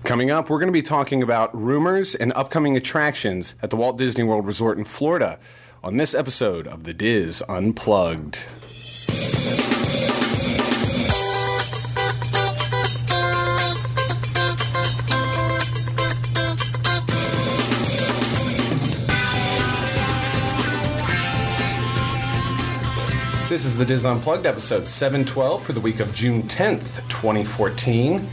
Coming up, we're going to be talking about rumors and upcoming attractions at the Walt Disney World Resort in Florida on this episode of The Diz Unplugged. This is The Diz Unplugged, episode 712 for the week of June 10th, 2014.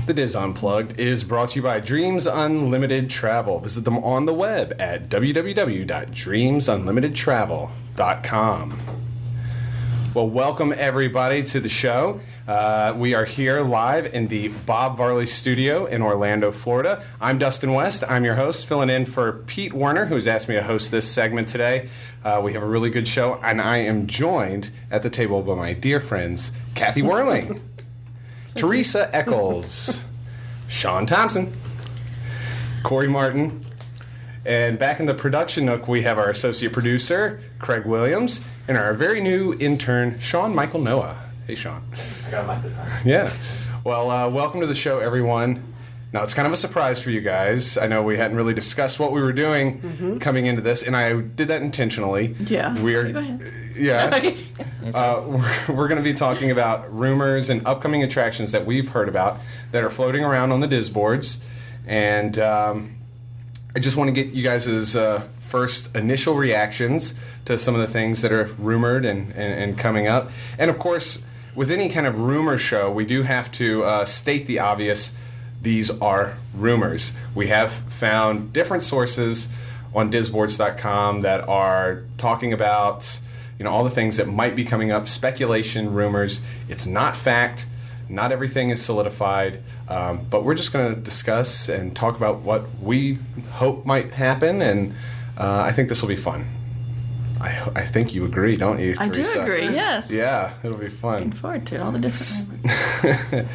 The Diz Unplugged is brought to you by Dreams Unlimited Travel. Visit them on the web at www.dreamsunlimitedtravel.com. Well, welcome everybody to the show. We are here live in the Bob Varley studio in Orlando, Florida. I'm Dustin West. I'm your host, filling in for Pete Werner, who's asked me to host this segment today. We have a really good show, and I am joined at the table by my dear friends, Kathy Whirling, Teresa Eccles, Sean Thompson, Corey Martin, and back in the production nook, we have our associate producer, Craig Williams, and our very new intern, Sean Michael Noah. Hey, Sean. I got a mic this time. Yeah. Well, welcome to the show, everyone. Now, it's kind of a surprise for you guys. I know we hadn't really discussed what we were doing coming into this, and I did that intentionally. Yeah. Go ahead. Yeah. We're going to be talking about rumors and upcoming attractions that we've heard about that are floating around on the Diz boards. And I just want to get you guys' first initial reactions to some of the things that are rumored and coming up. And, of course, with any kind of rumor show, we do have to state the obvious. These are rumors. We have found different sources on DizBoards.com that are talking about, all the things that might be coming up, speculation, rumors. It's not fact. Not everything is solidified. But we're just going to discuss and talk about what we hope might happen, and I think this will be fun. I think you agree, don't you, Teresa? I do agree, yes. Yeah, it'll be fun. Looking forward to it, all the different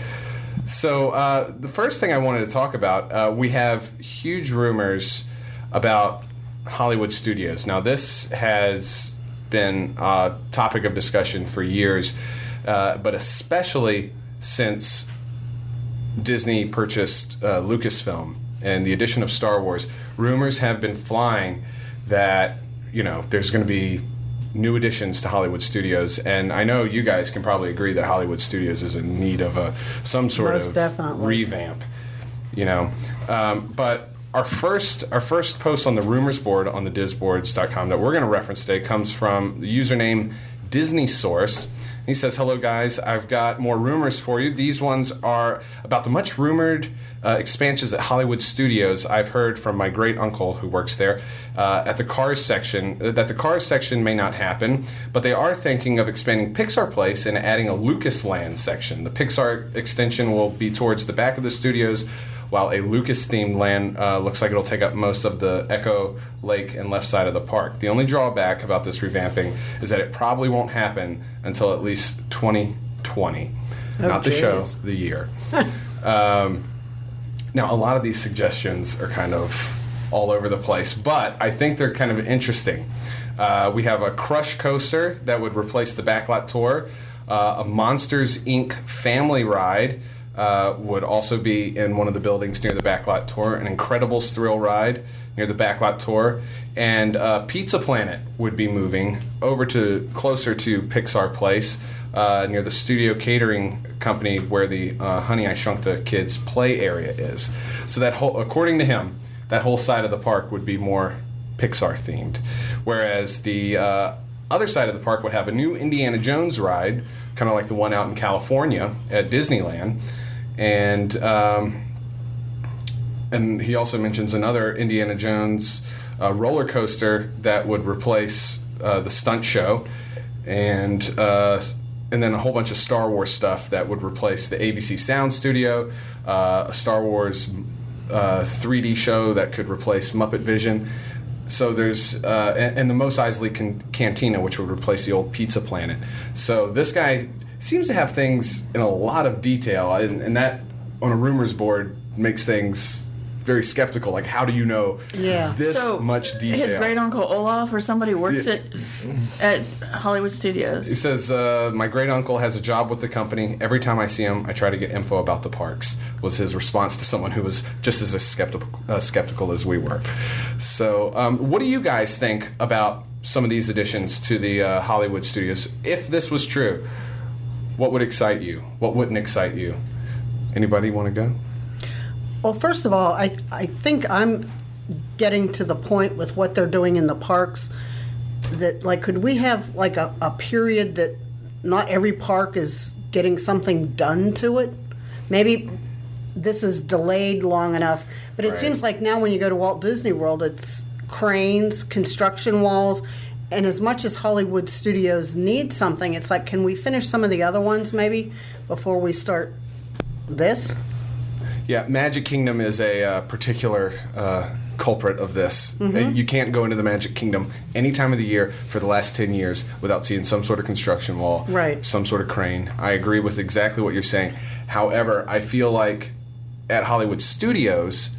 So the first thing I wanted to talk about, we have huge rumors about Hollywood studios. Now, this has been a topic of discussion for years, but especially since Disney purchased Lucasfilm and the addition of Star Wars, rumors have been flying that, there's going to be new additions to Hollywood studios, and I know you guys can probably agree that Hollywood studios is in need of some sort Most of definitely. revamp. But our first post on the rumors board on the DizBoards.com that we're going to reference today comes from the username Disney Source. He says, "Hello guys, I've got more rumors for you. These ones are about the much rumored expansions at Hollywood Studios. I've heard from my great uncle who works there at the Cars section that the Cars section may not happen, but they are thinking of expanding Pixar Place and adding a Lucasland section. The Pixar extension will be towards the back of the studios, while a Lucas-themed land looks like it'll take up most of the Echo Lake and left side of the park. The only drawback about this revamping is that it probably won't happen until at least 2020. Not the show, the year." Now, a lot of these suggestions are kind of all over the place, but I think they're kind of interesting. We have a Crush coaster that would replace the Backlot Tour, a Monsters, Inc. family ride, would also be in one of the buildings near the Backlot Tour, an Incredibles thrill ride near the Backlot Tour, and Pizza Planet would be moving over to closer to Pixar Place near the Studio Catering Company where the Honey, I Shrunk the Kids play area is. So that whole, according to him, that whole side of the park would be more Pixar themed, whereas the other side of the park would have a new Indiana Jones ride, kind of like the one out in California at Disneyland. And he also mentions another Indiana Jones roller coaster that would replace the stunt show, and then a whole bunch of Star Wars stuff that would replace the ABC Sound Studio, a Star Wars 3D show that could replace Muppet Vision. So there's and the Mos Eisley Cantina, which would replace the old Pizza Planet. So this guy seems to have things in a lot of detail, and that on a rumors board makes things very skeptical. Like, how do you know this much detail? His great uncle Olaf or somebody works at Hollywood Studios. He says, my great uncle has a job with the company. Every time I see him, I try to get info about the parks. Was his response to someone who was just as skeptical as we were. So, what do you guys think about some of these additions to the Hollywood Studios? If this was true, what would excite you? What wouldn't excite you? Anybody want to go? Well, first of all, I think I'm getting to the point with what they're doing in the parks that, like, could we have, like, a period that not every park is getting something done to it? Maybe this is delayed long enough, but it seems like now when you go to Walt Disney World, it's cranes, construction walls, and as much as Hollywood Studios needs something, it's like, can we finish some of the other ones maybe before we start this? Yeah, Magic Kingdom is a particular culprit of this. You can't go into the Magic Kingdom any time of the year for the last 10 years without seeing some sort of construction wall, some sort of crane. I agree with exactly what you're saying. However, I feel like at Hollywood Studios,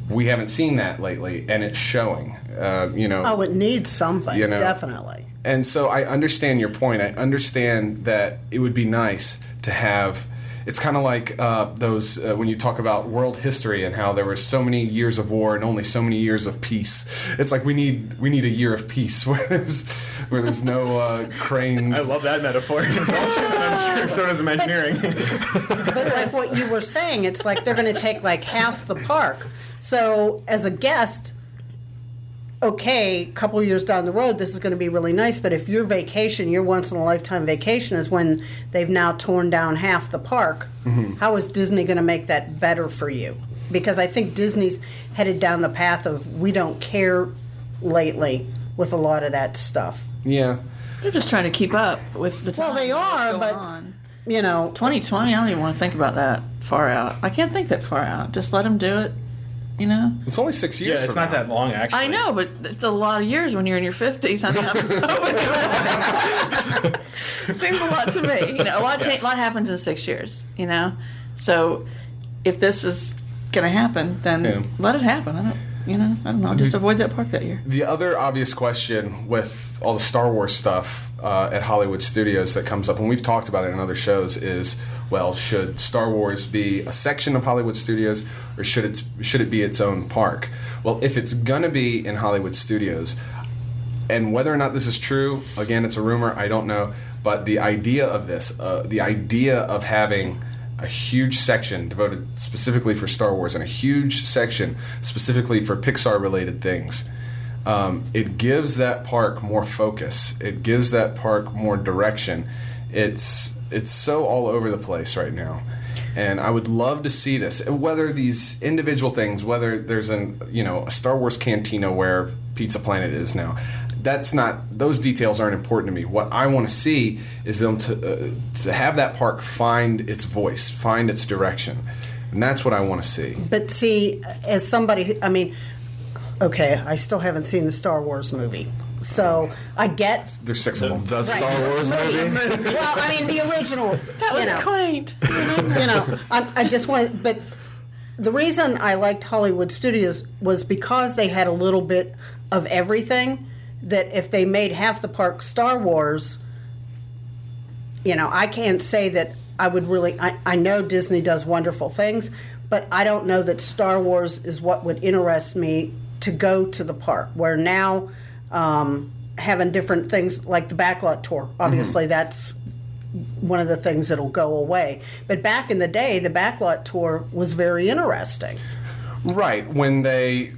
we haven't seen that lately, and it's showing. Oh, it needs something, definitely. And so I understand your point. I understand that it would be nice to have... It's kind of like those when you talk about world history and how there were so many years of war and only so many years of peace. It's like we need a year of peace where there's no cranes. I love that metaphor. I'm sure so does Imagineering. But like what you were saying, it's like they're going to take like half the park. So as a guest, okay, a couple years down the road, this is going to be really nice, but if your vacation, your once-in-a-lifetime vacation is when they've now torn down half the park, how is Disney going to make that better for you? Because I think Disney's headed down the path of we don't care lately with a lot of that stuff. Yeah. They're just trying to keep up with the time. Well, they are, but, on. 2020, I don't even want to think about that far out. I can't think that far out. Just let them do it. It's only 6 years. Yeah, it's not that long, actually. I know, but it's a lot of years when you're in your 50s. Seems a lot to me. A lot happens in 6 years. So if this is going to happen, then let it happen. I don't know. Just avoid that park that year. The other obvious question with all the Star Wars stuff at Hollywood Studios that comes up, and we've talked about it in other shows, is, well, should Star Wars be a section of Hollywood Studios, or should it be its own park? Well, if it's gonna be in Hollywood Studios, and whether or not this is true, again, it's a rumor, I don't know, but the idea of this, the idea of having a huge section devoted specifically for Star Wars and a huge section specifically for Pixar-related things, it gives that park more focus. It gives that park more direction. It's so all over the place right now, and I would love to see this. Whether these individual things, whether there's a Star Wars cantina where Pizza Planet is now, those details aren't important to me. What I want to see is them to have that park find its voice, find its direction, and that's what I want to see. But see, as somebody, okay, I still haven't seen the Star Wars movie. So I get... There's 6 of them. The Star Wars movie? Well, the original... That was quaint. I just want... But the reason I liked Hollywood Studios was because they had a little bit of everything, that if they made half the park Star Wars, I can't say that I would really... I know Disney does wonderful things, but I don't know that Star Wars is what would interest me to go to the park, where now... having different things like the backlot tour. Obviously, that's one of the things that'll go away. But back in the day, the backlot tour was very interesting. Right, when they,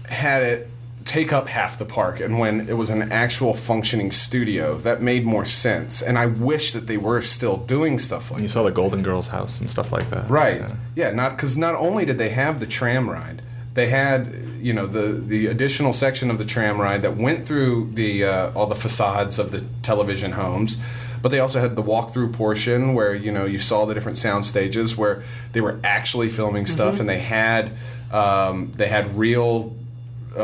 had it take up half the park, and when it was an actual functioning studio, that made more sense. And I wish that they were still doing stuff like that. You saw the Golden Girls house and stuff like that. Right. Yeah, not only did they have the tram ride, they had, the additional section of the tram ride that went through all the facades of the television homes, but they also had the walkthrough portion where, you saw the different sound stages where they were actually filming stuff, and they had real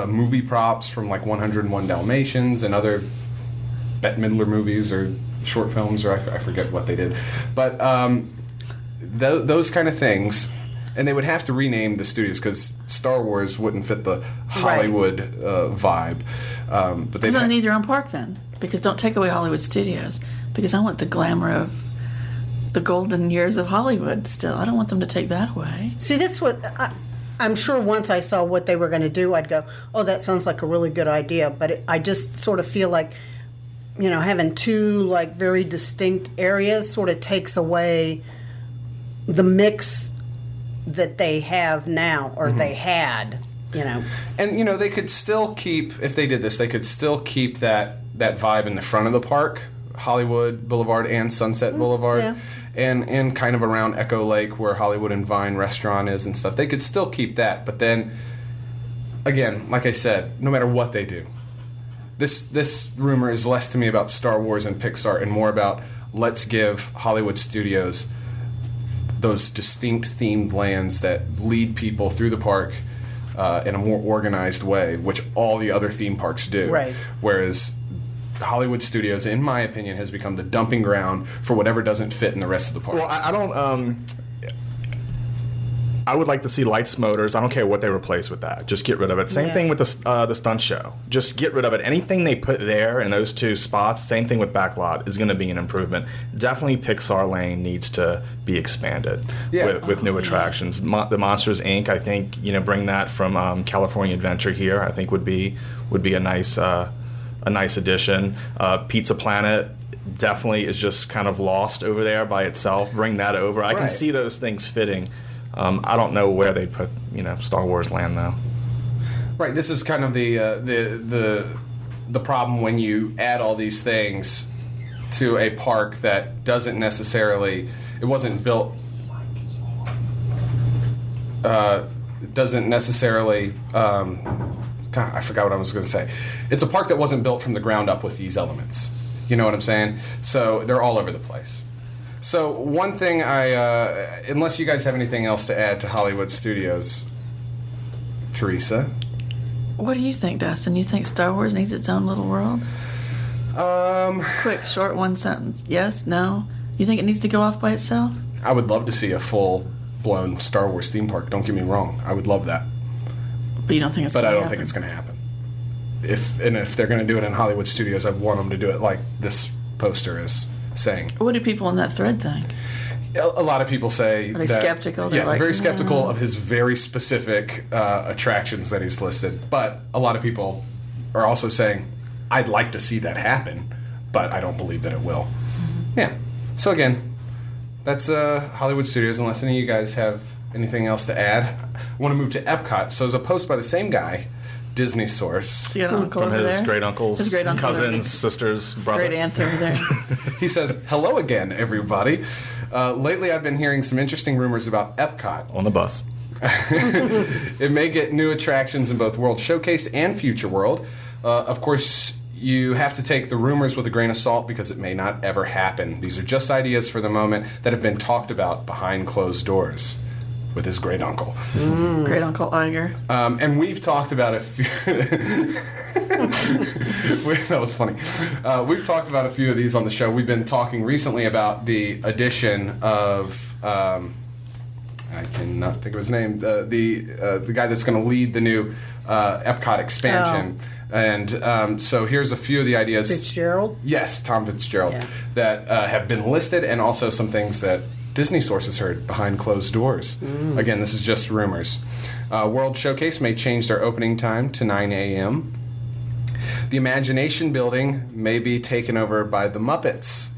movie props from like 101 Dalmatians and other Bette Midler movies or short films, or I forget what they did, but those kind of things. And they would have to rename the studios because Star Wars wouldn't fit the Hollywood vibe. But they don't need their own park then, because don't take away Hollywood Studios, because I want the glamour of the golden years of Hollywood still. I don't want them to take that away. See, that's what I'm sure once I saw what they were going to do, I'd go, oh, that sounds like a really good idea. But I just sort of feel like, having two like very distinct areas sort of takes away the mix that they have now, or they had, And, they could still keep, if they did this, they could still keep that vibe in the front of the park, Hollywood Boulevard and Sunset Boulevard, and kind of around Echo Lake where Hollywood and Vine restaurant is and stuff. They could still keep that, but then, again, like I said, no matter what they do, this rumor is less to me about Star Wars and Pixar and more about let's give Hollywood Studios those distinct themed lands that lead people through the park in a more organized way, which all the other theme parks do. Right. Whereas Hollywood Studios, in my opinion, has become the dumping ground for whatever doesn't fit in the rest of the parks. Well, I don't. I would like to see lights motors. I don't care what they replace with that. Just get rid of it. Same thing with the stunt show. Just get rid of it. Anything they put there in those two spots, same thing with Backlot, is going to be an improvement. Definitely Pixar Lane needs to be expanded with new attractions. The Monsters, Inc., I think, bring that from California Adventure here, I think would be a nice addition. Pizza Planet definitely is just kind of lost over there by itself. Bring that over. I can see those things fitting. I don't know where they put, Star Wars Land though. Right. This is kind of the problem when you add all these things to a park that doesn't necessarily. It wasn't built. Doesn't necessarily. God, I forgot what I was going to say. It's a park that wasn't built from the ground up with these elements. You know what I'm saying? So they're all over the place. So one thing unless you guys have anything else to add to Hollywood Studios, Teresa? What do you think, Dustin? You think Star Wars needs its own little world? Quick, short, one sentence. Yes? No? You think it needs to go off by itself? I would love to see a full-blown Star Wars theme park. Don't get me wrong. I would love that. But you don't think it's going to happen? But I don't happen? think it's going to happen. If they're going to do it in Hollywood Studios, I want them to do it like this poster is saying. What do people in that thread think? A lot of people say Are they skeptical? They're very skeptical of his very specific attractions that he's listed. But a lot of people are also saying, I'd like to see that happen, but I don't believe that it will. Mm-hmm. Yeah. So again, that's Hollywood Studios, unless any of you guys have anything else to add. I want to move to Epcot. So there's a post by the same guy, Disney Source. From his great uncles, cousins, sisters, brother. Great answer over there. He says, hello again, everybody. Lately I've been hearing some interesting rumors about Epcot. On the bus. It may get new attractions in both World Showcase and Future World. Of course, you have to take the rumors with a grain of salt because it may not ever happen. These are just ideas for the moment that have been talked about behind closed doors. With his great uncle. Great Uncle Iger. And we've talked about a few. That was funny. We've talked about a few of these on the show. We've been talking recently about the addition of. I cannot think of his name. The guy that's going to lead the new Epcot expansion. Oh. And so here's a few of the ideas. Fitzgerald? Yes, Tom Fitzgerald. That have been listed, and also some things that Disney sources heard behind closed doors. Again, this is just rumors. World Showcase may change their opening time to 9 a.m. The Imagination Building may be taken over by the Muppets,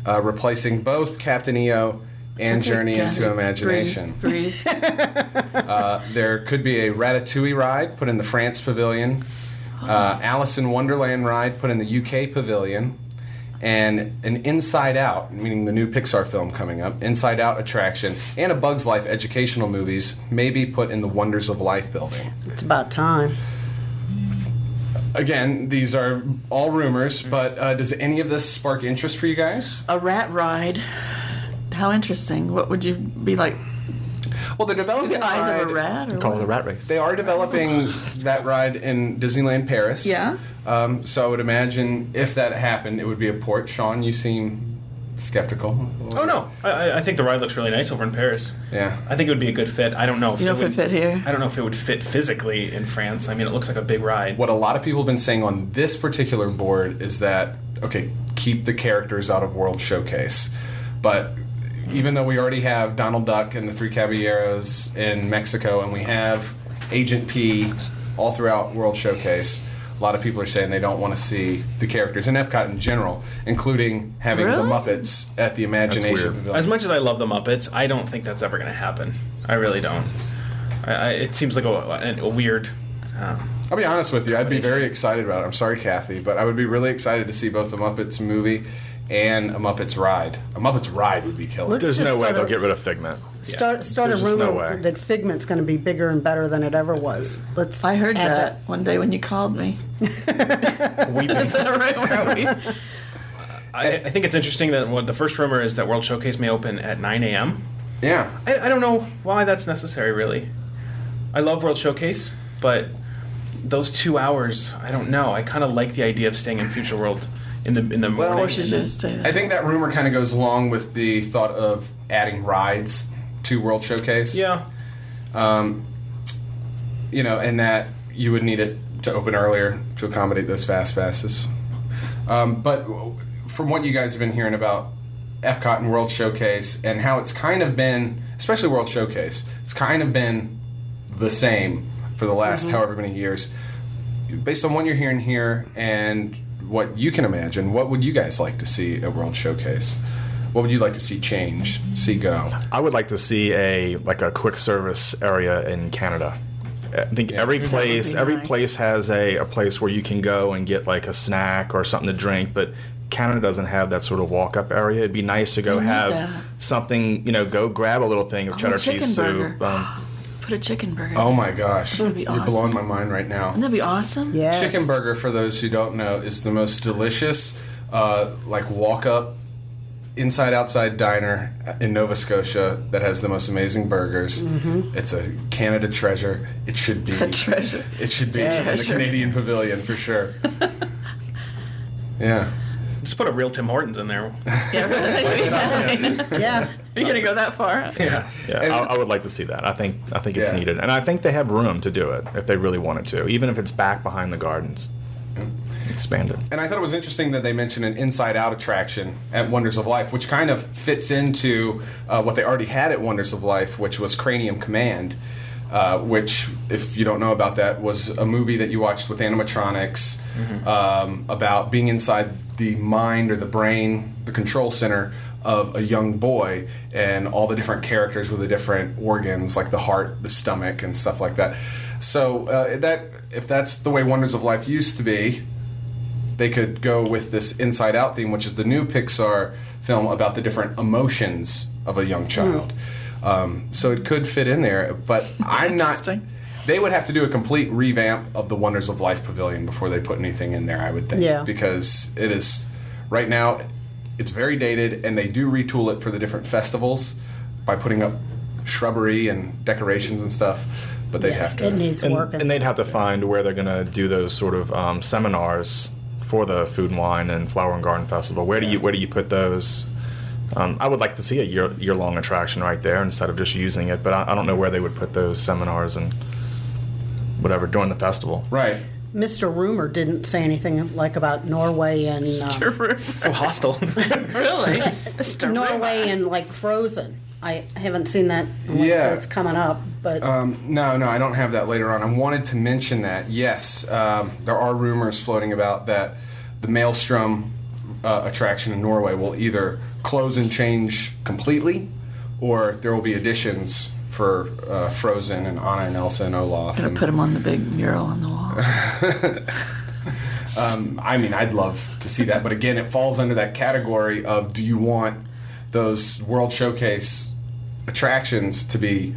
replacing both Captain EO and Journey into Imagination. Breathe. There could be a Ratatouille ride put in the France Pavilion, Alice in Wonderland ride put in the UK Pavilion, and an Inside Out, meaning the new Pixar film coming up, Inside Out attraction, and a Bug's Life educational movies may be put in the Wonders of Life building. It's about time. Again, these are all rumors, but does any of this spark interest for you guys? A rat ride. How interesting. What would you be like? Well, they're developing the eyes of a rat? Or Call it a rat race. They are developing that ride in Disneyland Paris. Yeah. So I would imagine if that happened, it would be a port. Sean, you seem skeptical? Oh no, I think the ride looks really nice over in Paris. Yeah. I think it would be a good fit. I don't know if You know if it would fit here? I don't know if it would fit physically in France. I mean, it looks like a big ride. What a lot of people have been saying on this particular board is that, okay, keep the characters out of World Showcase. But even though we already have Donald Duck and the Three Caballeros in Mexico, and we have Agent P all throughout World Showcase, a lot of people are saying they don't want to see the characters in Epcot in general, including having the Really? Muppets at the Imagination weird. Pavilion. As much as I love the Muppets, I don't think that's ever going to happen. I really don't. It seems like a weird. I'll be honest with you, I'd be very excited about it. I'm sorry, Kathy, but I would be really excited to see both the Muppets movie and a Muppets ride. A Muppets ride would be killer. Let's There's just no way start they'll a- get rid of Figment. Start a There's just no rumor way. that Figment's going to be bigger and better than it ever was. Let's. I heard add that one day when you called me. Is that a rumor? I think it's interesting that the first rumor is that World Showcase may open at 9 a.m. Yeah. I don't know why that's necessary, really. I love World Showcase, but those 2 hours, I don't know. I kind of like the idea of staying in Future World in the morning. Forces you to say that. I think that rumor kind of goes along with the thought of adding rides to World Showcase. Yeah. And that you would need it to open earlier to accommodate those fast passes. But from what you guys have been hearing about Epcot and World Showcase and how it's kind of been, especially World Showcase, it's kind of been the same for the last however many years. Based on what you're hearing here and what you can imagine, what would you guys like to see at World Showcase? What would you like to see change, see go? I would like to see a quick service area in Canada. I think every place nice. has a place where you can go and get like a snack or something to drink, but Canada doesn't have that sort of walk-up area. It'd be nice to go I need have that. something, go grab a little thing of cheddar chicken cheese burger. soup. Put a chicken burger. Oh my gosh. That would be You're awesome. blowing my mind right now. Wouldn't that be awesome? Yes. Chicken burger, for those who don't know, is the most delicious, walk-up, inside-outside diner in Nova Scotia that has the most amazing burgers. It's a Canada treasure. It should be A treasure. It should be in the treasure. Canadian Pavilion for sure. Yeah. Just put a real Tim Hortons in there. Yeah, really. Yeah. You're gonna go that far? Yeah. Yeah, And- I would like to see that. I think it's Yeah. needed, and I think they have room to do it if they really wanted to, even if it's back behind the gardens. Expand it. And I thought it was interesting that they mentioned an inside-out attraction at Wonders of Life, which kind of fits into what they already had at Wonders of Life, which was Cranium Command, which, if you don't know about that, was a movie that you watched with animatronics about being inside the mind or the brain, the control center of a young boy, and all the different characters with the different organs, like the heart, the stomach, and stuff like that. So if that's the way Wonders of Life used to be, they could go with this Inside Out theme, which is the new Pixar film about the different emotions of a young child. So it could fit in there, but I'm not. Interesting. They would have to do a complete revamp of the Wonders of Life Pavilion before they put anything in there, I would think. Yeah. Because it is, right now, it's very dated, and they do retool it for the different festivals by putting up shrubbery and decorations and stuff, but they'd have to. It needs And, work. and they'd have to find where they're going to do those sort of seminars for the Food and Wine and Flower and Garden Festival. Where do you put those? I would like to see a year-long attraction right there instead of just using it, but I don't know where they would put those seminars and whatever during the festival. Right. Mr. Rumor didn't say anything like about Norway and So hostile. Really? Mr. Norway and like Frozen. I haven't seen that unless Yeah. it's coming up, but No, I don't have that later on. I wanted to mention that, yes, there are rumors floating about that the Maelstrom attraction in Norway will either close and change completely, or there will be additions for Frozen and Anna and Elsa and Olaf. Gonna And, put him on the big mural on the wall. I mean, I'd love to see that, but again, it falls under that category of, do you want those World Showcase attractions to be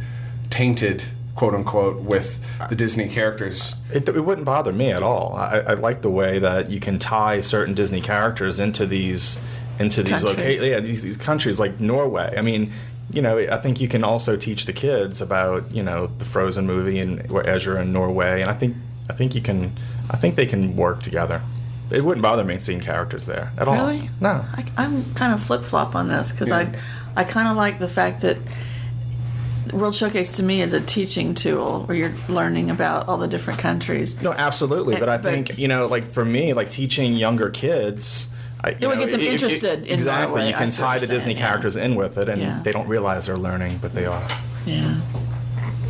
tainted, quote unquote, with the Disney characters? It wouldn't bother me at all. I like the way that you can tie certain Disney characters into these Countries. locations. Yeah, these countries like Norway. I mean, I think you can also teach the kids about the Frozen movie and where Ezra in Norway, and I think they can work together. It wouldn't bother me seeing characters there at all. Really? No. I'm kind of flip-flop on this because I kind of like the fact that World Showcase to me is a teaching tool where you're learning about all the different countries. No, absolutely. But I think, like for me, like teaching younger kids, it would get them interested in exactly. that way. You can tie the Disney characters in with it, and they don't realize they're learning, but they are. Yeah.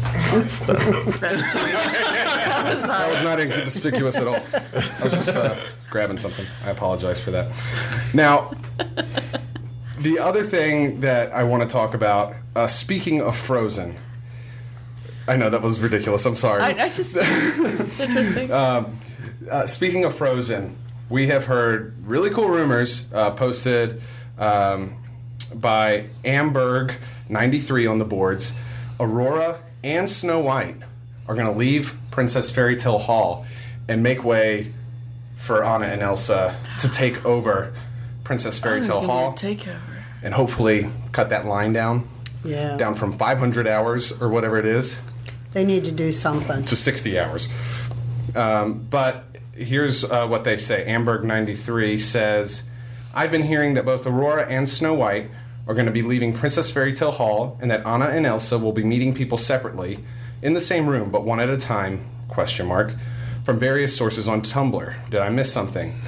That was nice. That was not inconspicuous at all. I was just grabbing something. I apologize for that. Now, the other thing that I want to talk about, speaking of Frozen, I know that was ridiculous. I'm sorry. I just it's interesting. Speaking of Frozen, we have heard really cool rumors posted by Amberg93 on the boards. Aurora and Snow White are going to leave Princess Fairy Tale Hall and make way for Anna and Elsa to take over Princess Fairy Tale Hall. Takeover. And hopefully cut that line down. Yeah. Down from 500 hours or whatever it is. They need to do something. To 60 hours. But here's what they say. Amberg93 says, I've been hearing that both Aurora and Snow White are going to be leaving Princess Fairy Tale Hall and that Anna and Elsa will be meeting people separately in the same room but one at a time, from various sources on Tumblr. Did I miss something?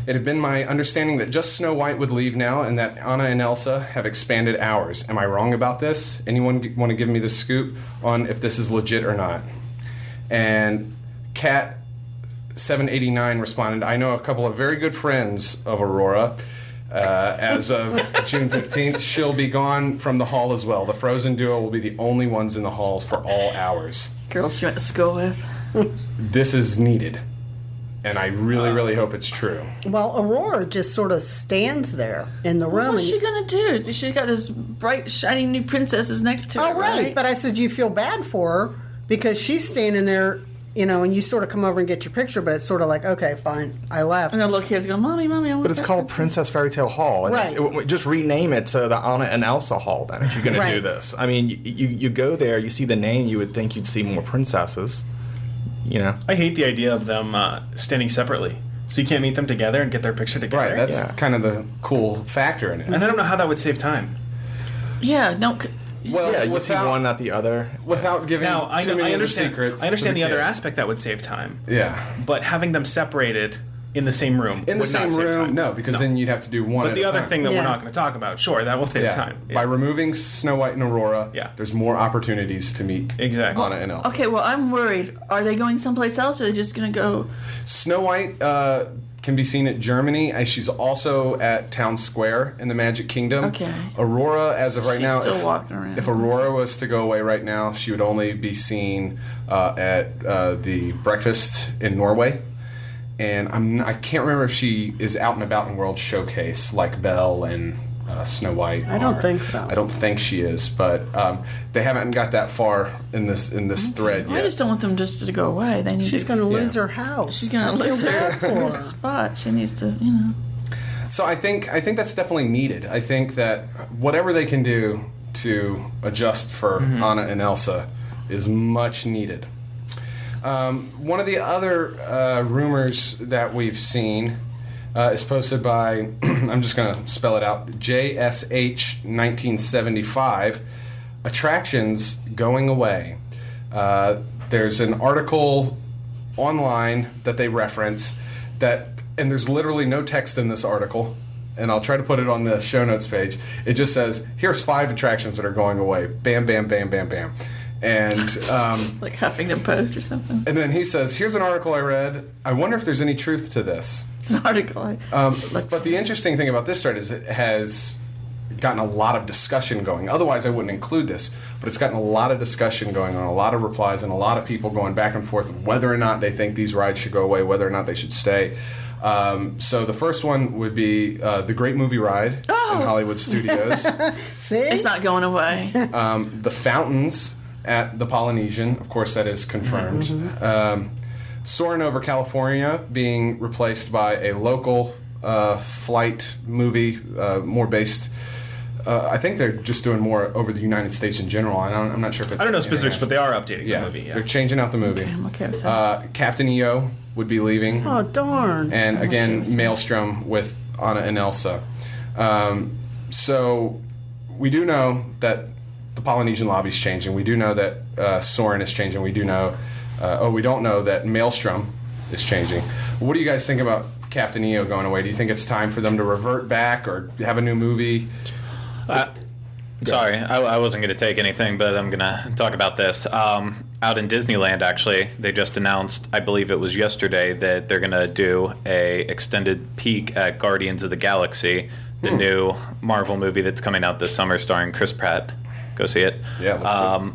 It had been my understanding that just Snow White would leave now and that Anna and Elsa have expanded hours. Am I wrong about this? Anyone want to give me the scoop on if this is legit or not? And Cat789 responded, I know a couple of very good friends of Aurora. As of June 15th, she'll be gone from the hall as well. The Frozen duo will be the only ones in the halls for all hours. Girls she went to school with. This is needed. And I really, really hope it's true. Well, Aurora just sort of stands there in the room. What's she going to do? She's got this bright, shiny new princesses next to her, right? But I said you feel bad for her because she's standing there, and you sort of come over and get your picture, but it's sort of like, okay, fine, I left. And the little kids go, Mommy, I want But it's called Princess Fairy Tale Hall. And right. Just rename it to the Anna and Elsa Hall, then, if you're going to do this. I mean, you go there, you see the name, you would think you'd see more princesses. I hate the idea of them standing separately. So you can't meet them together and get their picture together. Right, that's kind of the cool factor in it. And I don't know how that would save time. Yeah, no. Well, you see one, not the other. Without giving too many of the secrets. I understand the other aspect that would save time. Yeah. But having them separated in the same room in the would same not save room, time. no, because then you'd have to do one But at the a other time. thing that we're not going to talk about, sure, that will save time. By removing Snow White and Aurora, there's more opportunities to meet Anna and Elsa. Okay, well, I'm worried. Are they going someplace else, or are they just going to go... Snow White can be seen at Germany. She's also at Town Square in the Magic Kingdom. Okay. Aurora, as of right now... She's still walking around. If Aurora was to go away right now, she would only be seen at the breakfast in Norway. And I can't remember if she is out and about in World Showcase like Belle and Snow White. I don't think so. I don't think she is, but they haven't got that far in this thread yet. I just don't want them just to go away. They need. She's going to lose her house. She's going to lose her spot. She needs to, So I think that's definitely needed. I think that whatever they can do to adjust for Anna and Elsa is much needed. One of the other rumors that we've seen is posted by, I'm just going to spell it out, JSH1975, attractions going away. There's an article online that they reference and there's literally no text in this article, and I'll try to put it on the show notes page. It just says, here's 5 attractions that are going away. Bam, bam, bam, bam, bam. And like Huffington Post or something. And then he says, here's an article I read. I wonder if there's any truth to this. It's an article. But the interesting thing about this thread is it has gotten a lot of discussion going. Otherwise, I wouldn't include this. But it's gotten a lot of discussion going on, a lot of replies, and a lot of people going back and forth whether or not they think these rides should go away, whether or not they should stay. So the first one would be the Great Movie Ride in Hollywood Studios. See? It's not going away. The fountains at the Polynesian, of course, that is confirmed. Soarin' over California being replaced by a local flight movie, more based I think they're just doing more over the United States in general. I'm not sure if it's. I don't know specifics, but they are updating the movie. Yeah. They're changing out the movie. Okay, I'm okay with that. Captain EO would be leaving. Oh, darn. And again, Maelstrom with Anna and Elsa. So we do know that the Polynesian lobby's changing. We do know that Soren is changing. We do know. We don't know that Maelstrom is changing. What do you guys think about Captain EO going away? Do you think it's time for them to revert back or have a new movie? Sorry, I wasn't going to take anything, but I'm going to talk about this. Out in Disneyland, actually, they just announced, I believe it was yesterday, that they're going to do a extended peek at Guardians of the Galaxy, the new Marvel movie that's coming out this summer starring Chris Pratt. Go see it. Yeah,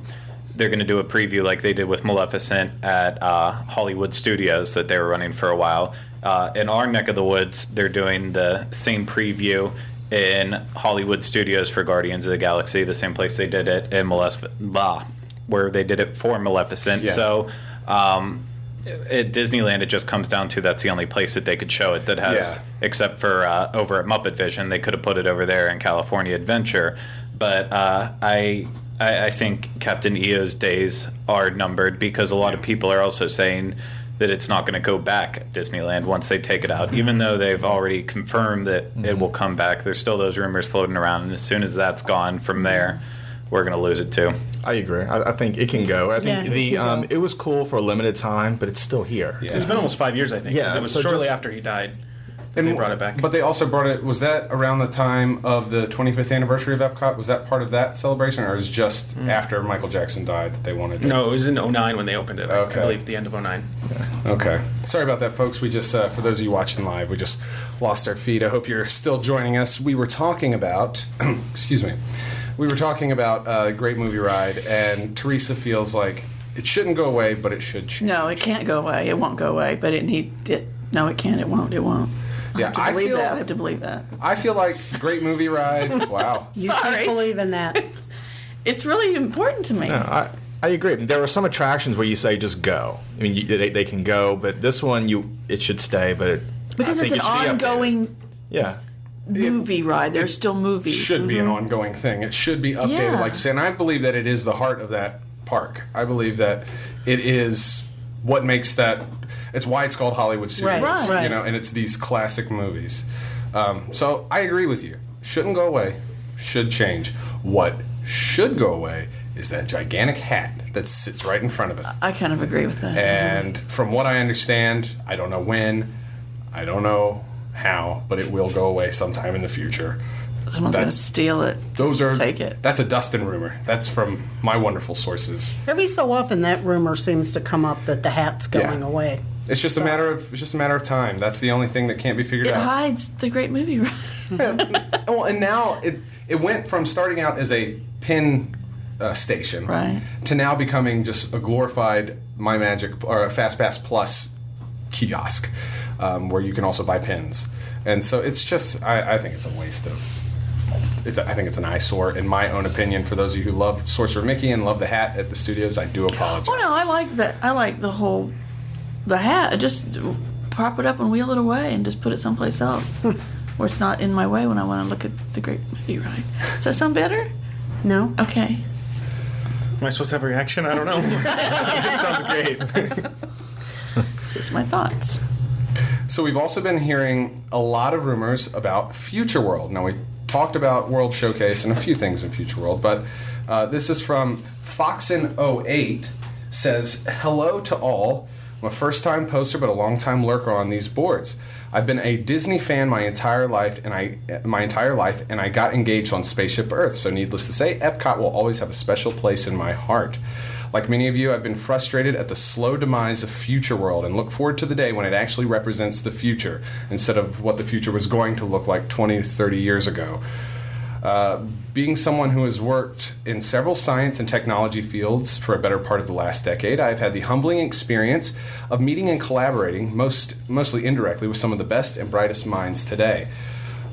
they're going to do a preview like they did with Maleficent at Hollywood Studios that they were running for a while. In our neck of the woods, they're doing the same preview in Hollywood Studios for Guardians of the Galaxy, the same place they did it in where they did it for Maleficent. Yeah. So at Disneyland, it just comes down to that's the only place that they could show it that has, except for over at Muppet Vision, they could have put it over there in California Adventure. But I think Captain EO's days are numbered because a lot of people are also saying that it's not going to go back at Disneyland once they take it out. Even though they've already confirmed that it will come back, there's still those rumors floating around. And as soon as that's gone from there, we're going to lose it too. I agree. I think it can go. I think it was cool for a limited time, but it's still here. Yeah. It's been almost 5 years, I think. Yeah, It was so shortly just- after he died. And they brought it back. But they also brought it. Was that around the time of the 25th anniversary of Epcot? Was that part of that celebration, or is it just after Michael Jackson died that they wanted to? No, it was in 2009 when they opened it. Okay. I believe the end of 2009. Okay. Sorry about that, folks. We just, for those of you watching live, we just lost our feed. I hope you're still joining us. We were talking about, excuse me, we were talking about a great movie ride, and Teresa feels like it shouldn't go away, but it should change. No, it can't go away. It won't go away. But no, it can't. It won't. It won't. Yeah, I have to believe that. I feel like great movie ride. Wow. You Sorry. can't believe in that. It's really important to me. No, I agree. There are some attractions where you say just go. I mean, they can go, but this one it should stay. But Because I it's an think it should be updated. ongoing Yeah. movie ride. There's still movies. Should be an ongoing thing. It should be updated, Yeah. like you say. And I believe that it is the heart of that park. I believe that it is what makes that. It's why it's called Hollywood Studios, Right. you know, and it's these classic movies. So I agree with you. Shouldn't go away. Should change. What should go away is that gigantic hat that sits right in front of it. I kind of agree with that. And from what I understand, I don't know when, I don't know how, but it will go away sometime in the future. Someone's going to steal it. Take it. That's a Dustin rumor. That's from my wonderful sources. Every so often, that rumor seems to come up that the hat's going Yeah. away. It's just a matter of time. That's the only thing that can't be figured It out. hides the great movie ride. Well, and now it went from starting out as a pin station, Right. to now becoming just a glorified My Magic or a FastPass Plus kiosk, where you can also buy pins. And so it's just, I think it's a waste of. I think it's an eyesore, in my own opinion. For those of you who love Sorcerer Mickey and love the hat at the studios, I do apologize. Oh, no, I like that. I like the hat. Just prop it up and wheel it away and just put it someplace else where it's not in my way when I want to look at the great movie ride. Does that sound better? No? Okay. Am I supposed to have a reaction? I don't know. It sounds great. This is my thoughts. So we've also been hearing a lot of rumors about Future World. Now, we talked about World Showcase and a few things in Future World, but this is from Foxin08, says, "Hello to all. I'm a first-time poster but a long-time lurker on these boards. I've been a Disney fan my entire life, and I got engaged on Spaceship Earth. So needless to say, Epcot will always have a special place in my heart. Like many of you, I've been frustrated at the slow demise of Future World and look forward to the day when it actually represents the future instead of what the future was going to look like 20, 30 years ago. Being someone who has worked in several science and technology fields for a better part of the last decade, I've had the humbling experience of meeting and collaborating, mostly indirectly, with some of the best and brightest minds today.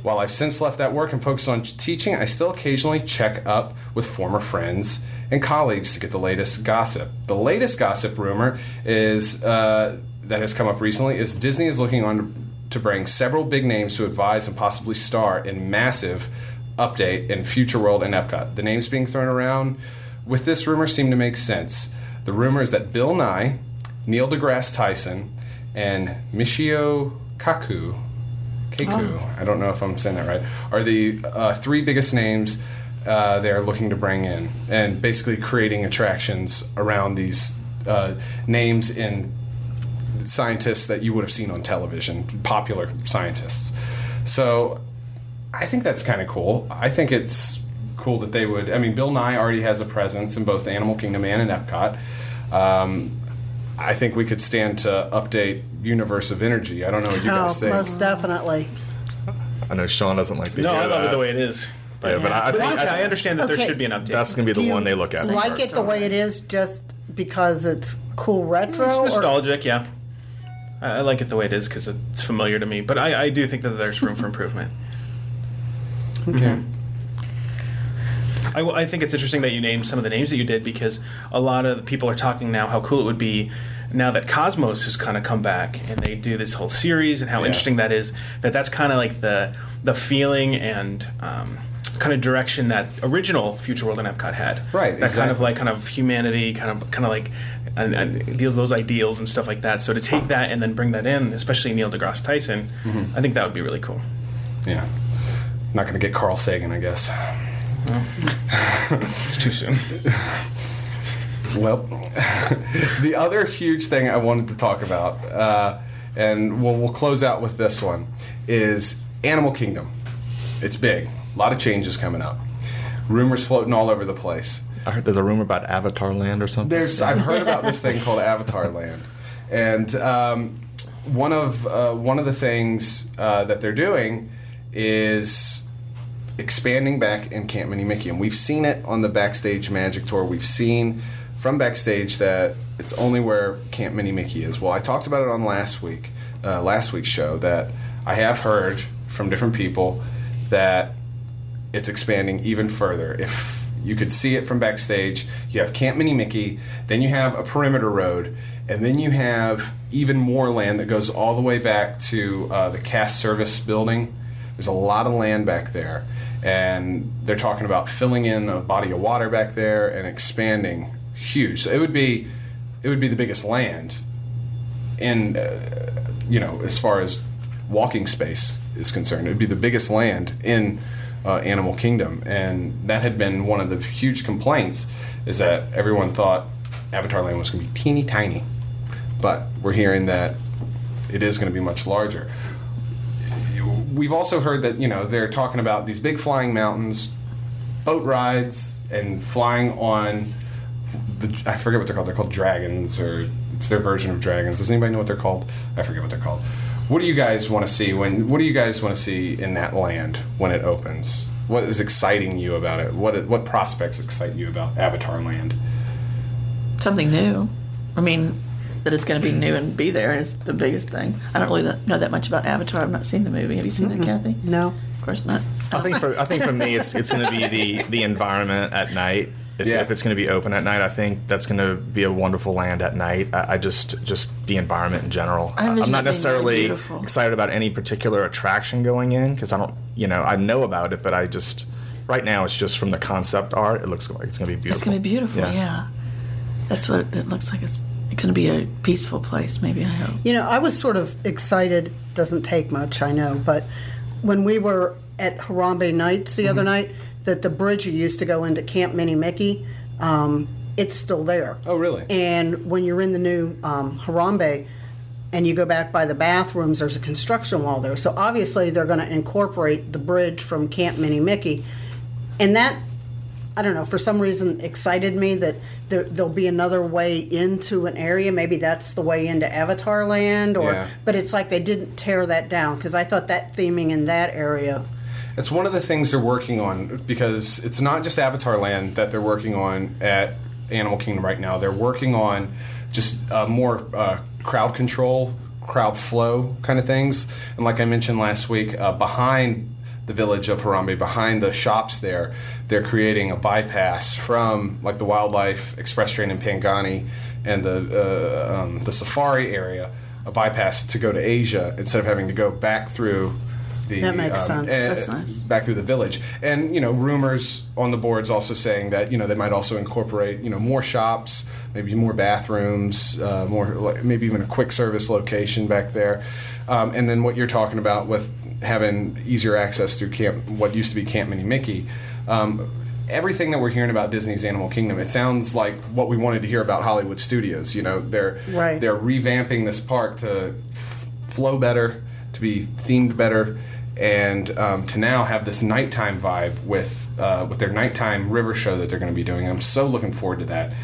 While I've since left that work and focused on teaching, I still occasionally check up with former friends and colleagues to get the latest gossip. The latest gossip rumor is that has come up recently is Disney is looking on to bring several big names to advise and possibly star in massive update in Future World and Epcot. The names being thrown around with this rumor seem to make sense. The rumor is that Bill Nye, Neil deGrasse Tyson, and Michio Kaku, I don't know if I'm saying that right, are the 3 biggest names they're looking to bring in, and basically creating attractions around these names in scientists that you would have seen on television, popular scientists. So I think that's kind of cool. I think it's cool that they would. I mean, Bill Nye already has a presence in both Animal Kingdom and in Epcot. I think we could stand to update Universe of Energy. I don't know what you guys think. Most definitely. I know Sean doesn't like to No, hear I love that. it the way it is. Yeah, but I But think it's okay. I understand that there Okay. should be an update. that's going to be Do the you one they look at. like first. it the way it is just because it's cool retro? It's or- nostalgic, yeah. I like it the way it is because it's familiar to me. But I do think that there's room for improvement. Okay. I think it's interesting that you named some of the names that you did because a lot of people are talking now how cool it would be now that Cosmos has kind of come back and they do this whole series and how interesting that is. That's kind of like the feeling and kind of direction that original Future World and Epcot had. Right, That exactly. kind of humanity, kind of like and those ideals and stuff like that. So to take that and then bring that in, especially Neil deGrasse Tyson, I think that would be really cool. Yeah. Not going to get Carl Sagan, I guess. It's too soon. Well, the other huge thing I wanted to talk about, and we'll close out with this one, is Animal Kingdom. It's big. A lot of changes coming up. Rumors floating all over the place. I heard there's a rumor about Avatar Land or something. I've heard about this thing called Avatar Land, and one of the things that they're doing is expanding back in Camp Mini Mickey, and we've seen it on the Backstage Magic Tour. We've seen from backstage that it's only where Camp Mini Mickey is. Well, I talked about it on last week's show that I have heard from different people that it's expanding even further. If you could see it from backstage, you have Camp Mini Mickey, then you have a perimeter road, and then you have even more land that goes all the way back to the cast service building. There's a lot of land back there, and they're talking about filling in a body of water back there and expanding huge. So it would be the biggest land in as far as walking space is concerned. It would be the biggest land in Animal Kingdom, and that had been one of the huge complaints, is that everyone thought Avatar Land was going to be teeny tiny, but we're hearing that it is going to be much larger. We've also heard that they're talking about these big flying mountains, boat rides, and flying on I forget what they're called. They're called dragons, or it's their version of dragons. Does anybody know what they're called? I forget what they're called. What do you guys want to see what do you guys want to see in that land when it opens? What is exciting you about it? What prospects excite you about Avatar Land? Something new. I mean, that it's going to be new and be there is the biggest thing. I don't really know that much about Avatar. I've not seen the movie. Have you seen it, Kathy? No. Of course not. I think for me, it's going to be the environment at night. If it's going to be open at night, I think that's going to be a wonderful land at night. I just the environment in general. I envision I'm it not being necessarily really beautiful. excited about any particular attraction going in because I don't, I know about it, but I just right now it's just from the concept art. It looks like it's going to be beautiful. It's going to be beautiful, yeah. That's what it looks like. It's going to be a peaceful place, maybe, I hope. I was sort of excited, doesn't take much, I know, but when we were at Harambe Nights the other night, that the bridge you used to go into Camp Mini Mickey, it's still there. Oh, really? And when you're in the new Harambe and you go back by the bathrooms, there's a construction wall there. So obviously they're going to incorporate the bridge from Camp Mini Mickey. And that, I don't know, for some reason excited me that there'll be another way into an area. Maybe that's the way into Avatar Land. But it's like they didn't tear that down because I thought that theming in that area... It's one of the things they're working on, because it's not just Avatar Land that they're working on at Animal Kingdom right now. They're working on just more crowd control, crowd flow kind of things. And like I mentioned last week, behind the village of Harambe, behind the shops there, they're creating a bypass from like the Wildlife Express train in Pangani and the safari area, a bypass to go to Asia instead of having to go back through the That makes sense. That's nice. back through the village. And rumors on the boards also saying that they might also incorporate more shops, maybe more bathrooms, maybe even a quick service location back there. And then what you're talking about with having easier access through what used to be Camp Mini Mickey. Everything that we're hearing about Disney's Animal Kingdom, it sounds like what we wanted to hear about Hollywood Studios. They're revamping this park to flow better, to be themed better, and to now have this nighttime vibe with their nighttime river show that they're going to be doing. I'm so looking forward to that.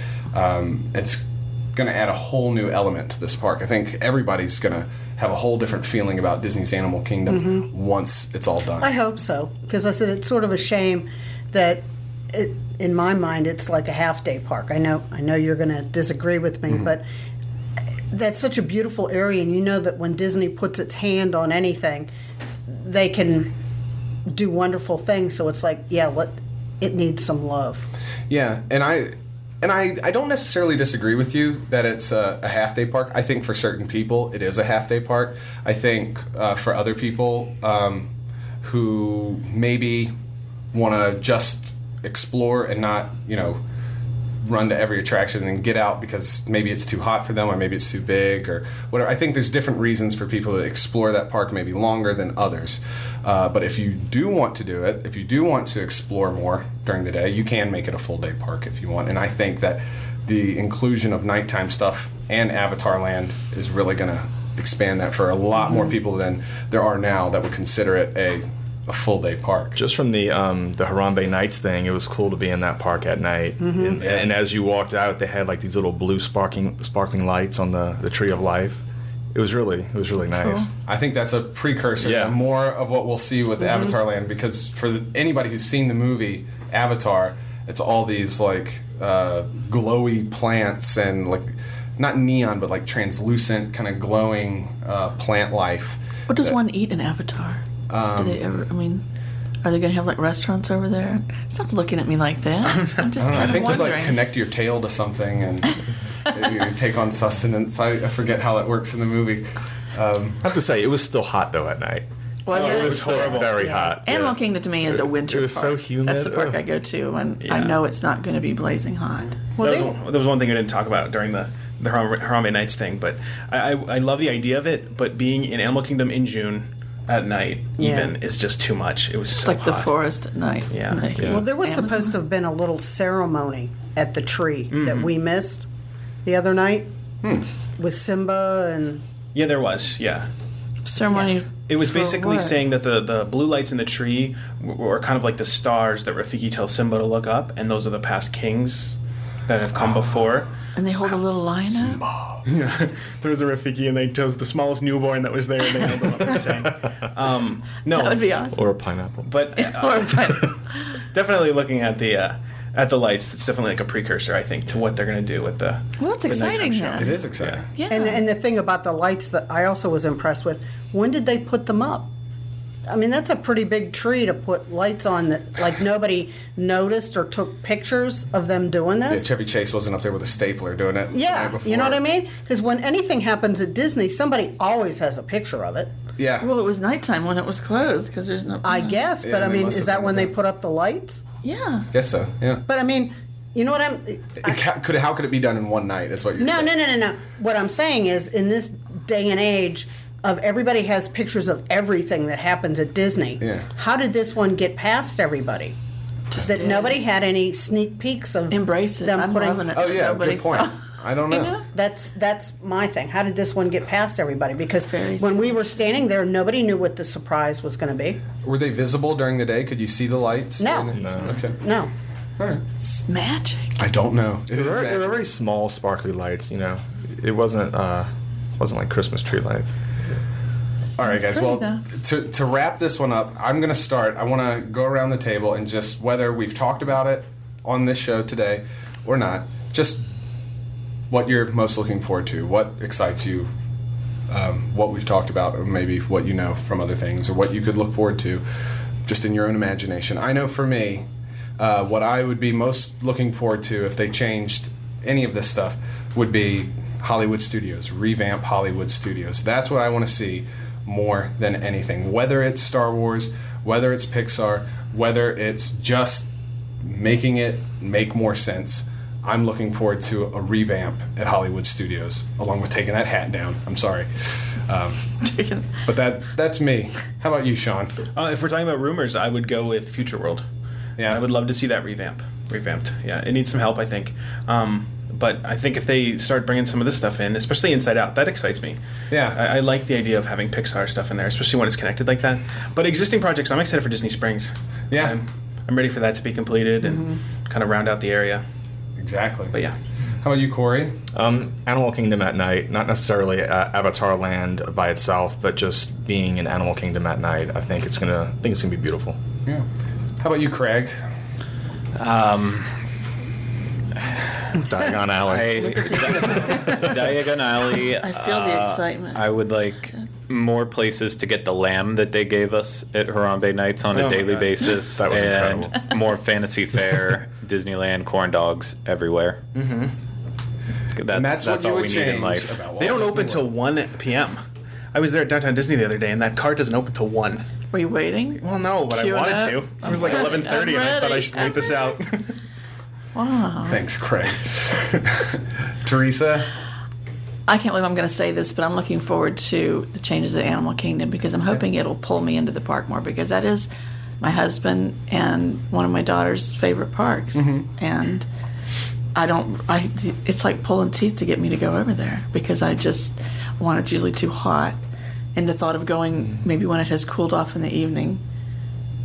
It's going to add a whole new element to this park. I think everybody's going to have a whole different feeling about Disney's Animal Kingdom once it's all done. I hope so, because I said it's sort of a shame that in my mind it's like a half-day park. I know you're going to disagree with me, but that's such a beautiful area, and that when Disney puts its hand on anything, they can do wonderful things. So it's like, it needs some love. Yeah, and I don't necessarily disagree with you that it's a half-day park. I think for certain people it is a half-day park. I think for other people who maybe want to just explore and not, run to every attraction and then get out because maybe it's too hot for them or maybe it's too big or whatever. I think there's different reasons for people to explore that park maybe longer than others. But if you do want to do it, if you do want to explore more during the day, you can make it a full day park if you want. And I think that the inclusion of nighttime stuff and Avatar Land is really going to expand that for a lot more people than there are now that would consider it a full day park. Just from the Harambe Nights thing, it was cool to be in that park at night. And as you walked out, they had like these little blue sparkling lights on the Tree of Life. It was really nice. Cool. I think that's a precursor to more of what we'll see with Avatar Land, because for anybody who's seen the movie Avatar, it's all these like glowy plants and like not neon but like translucent kind of glowing plant life. What does one eat in Avatar? Do they ever? I mean, are they going to have like restaurants over there? Stop looking at me like that. I'm just kind I of think they'd wondering. like connect your tail to something and you take on sustenance. I forget how that works in the movie. I have to say, it was still hot though at night. Was It it? was still very hot. Animal Kingdom to me is a winter It was park. so humid. That's the park I go to when I know it's not going to be blazing hot. Well, There was one thing I didn't talk about during the Harambe Nights thing, but I love the idea of it, but being in Animal Kingdom in June at night even is just too much. It was It's so like the hot. forest at night. Yeah. Well, there was Amazon. supposed to have been a little ceremony at the tree that we missed the other night with Simba and... Yeah, there was. Yeah. Ceremony. It was for basically what? saying that the blue lights in the tree were kind of like the stars that Rafiki tells Simba to look up, and those are the past kings that have come before. And they hold a little line up. Yeah, there was a Rafiki, and they chose the smallest newborn that was there, and they held him up and sang. No, That would be awesome. Or a pineapple. but definitely looking at the lights, it's definitely like a precursor, I think, to what they're going to do with the. Well, that's the nighttime exciting show. then. It is exciting. Yeah. And the thing about the lights that I also was impressed with, when did they put them up? I mean, that's a pretty big tree to put lights on that, like, nobody noticed or took pictures of them doing Yeah, this. Chevy Chase wasn't up there with a stapler doing it the Yeah, night before. you know what I mean? Because when anything happens at Disney, somebody always has a picture of it. Yeah. Well, it was nighttime when it was closed because there's no. I guess, Yeah, but I they mean, must is have that when done they that. put up the lights? Yeah. Guess so, yeah. But I mean, you know what I'm... How could it be done in one night is what you're No, saying. no. What I'm saying is, in this day and age of everybody has pictures of everything that happens at Disney, Yeah. how did this one get past everybody? Just That did. nobody had any sneak peeks of Embrace it. them I'm putting... loving it. Oh, yeah, Nobody good point. saw. I don't know. You know? That's my thing. How did this one get past everybody? Because Very when we simple. were standing there, nobody knew what the surprise was going to be. Were they visible during the day? Could you see the lights? No. Okay. No. All right. It's magic. I don't know. It They is were magic. very small, sparkly lights. You know, it wasn't like Christmas tree lights. All right, guys. pretty, Well, to wrap this one up, I'm going to start. I want to go around the table and just, whether we've talked about it on this show today or not, just what you're most looking forward to, what excites you, what we've talked about, or maybe what you know from other things, or what you could look forward to just in your own imagination. I know for me, what I would be most looking forward to if they changed any of this stuff would be Hollywood Studios, revamp Hollywood Studios. That's what I want to see more than anything. Whether it's Star Wars, whether it's Pixar, whether it's just making it make more sense, I'm looking forward to a revamp at Hollywood Studios, along with taking that hat down. I'm sorry. But that's me. How about you, Sean? If we're talking about rumors, I would go with Future World. Yeah. I would love to see that revamped. Yeah, it needs some help, I think. But I think if they start bringing some of this stuff in, especially Inside Out, that excites me. Yeah. I like the idea of having Pixar stuff in there, especially when it's connected like that. But existing projects, I'm excited for Disney Springs. Yeah. I'm ready for that to be completed and kind of round out the area. Exactly. But yeah. How about you, Corey? Animal Kingdom at night, not necessarily Avatar Land by itself, but just being in Animal Kingdom at night. I think it's gonna be beautiful. Yeah. How about you, Craig? Diagon Alley. Diagon Alley. I feel the excitement. I would like more places to get the lamb that they gave us at Harambe Nights on a daily basis. That was and incredible. More Fantasy Fair, Disneyland corn dogs everywhere. Mm-hmm. That's what you all would we need in change life. about Walt They don't Disney open till World. 1 p.m. I was there at Downtown Disney the other day, and that cart doesn't open till 1. Were you waiting? Well, no, but I Queuing wanted up? to. It was like I'm ready. 11:30, and I thought I should wait this out. Wow. Thanks, Craig. Teresa? I can't believe I'm going to say this, but I'm looking forward to the changes at Animal Kingdom because I'm hoping it'll pull me into the park more because that is my husband and one of my daughter's favorite parks. And it's like pulling teeth to get me to go over there because I just want it's usually too hot. And the thought of going maybe when it has cooled off in the evening,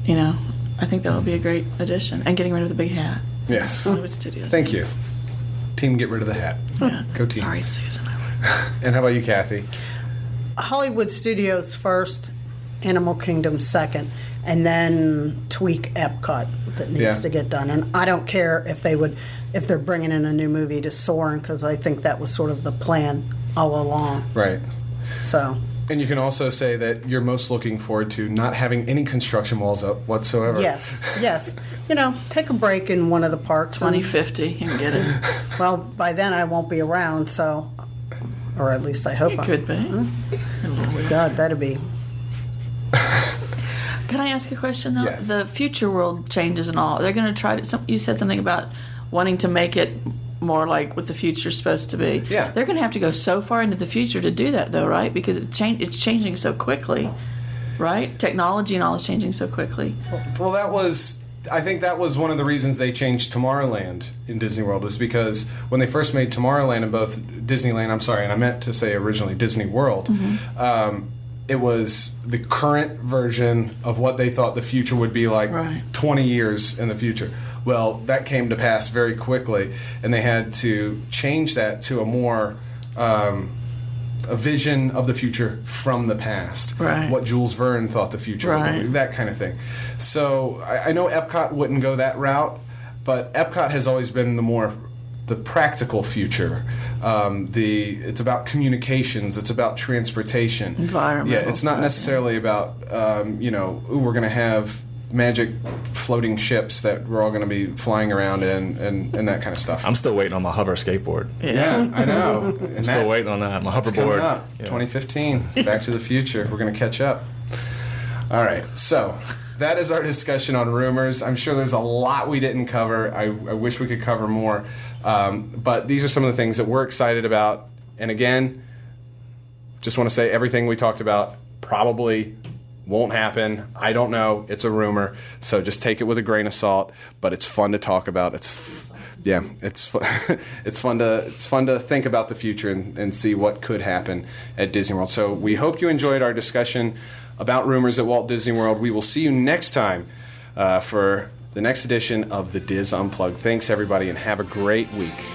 I think that would be a great addition. And getting rid of the big hat. Yes. Hollywood Studios. Thank you. Team, get rid of the hat. Yeah. Go team. Sorry, Susan. And how about you, Kathy? Hollywood Studios first, Animal Kingdom second, and then tweak Epcot that needs to get done. And I don't care if they're bringing in a new movie to Soarin' because I think that was sort of the plan all along. Right. So. And you can also say that you're most looking forward to not having any construction walls up whatsoever. Yes. Take a break in one of the parks. 2050, you can get it. Well, by then I won't be around, so, or at least I hope You I could be. God, that'd be. Can I ask a question though? Yes. The future world changes and all. They're going to try to. You said something about wanting to make it more like what the future's supposed to be. Yeah. They're going to have to go so far into the future to do that, though, right? Because it's changing so quickly, right? Technology and all is changing so quickly. Well, I think that was one of the reasons they changed Tomorrowland in Disney World was because when they first made Tomorrowland in both Disneyland, and I meant to say originally Disney World, it was the current version of what they thought the future would be like 20 years in the future. Well, that came to pass very quickly, and they had to change that to a more a vision of the future from the past. Right. What Jules Verne thought the future would be, that kind of thing. So I know Epcot wouldn't go that route, but Epcot has always been the practical future. It's about communications. It's about transportation. Environmental Yeah, it's not stuff, necessarily about we're going to have magic floating ships that we're all going to be flying around in and that kind of stuff. I'm still waiting on my hover skateboard. Yeah, I know. I'm still waiting on that. My That's coming hoverboard. up. Yeah. 2015, Back to the Future. We're going to catch up. All right, so that is our discussion on rumors. I'm sure there's a lot we didn't cover. I wish we could cover more. But these are some of the things that we're excited about. And again, just want to say everything we talked about probably won't happen. I don't know. It's a rumor. So just take it with a grain of salt. But it's fun to talk about. It's fun to think about the future and see what could happen at Disney World. So we hope you enjoyed our discussion about rumors at Walt Disney World. We will see you next time for the next edition of the Diz Unplugged. Thanks, everybody, and have a great week.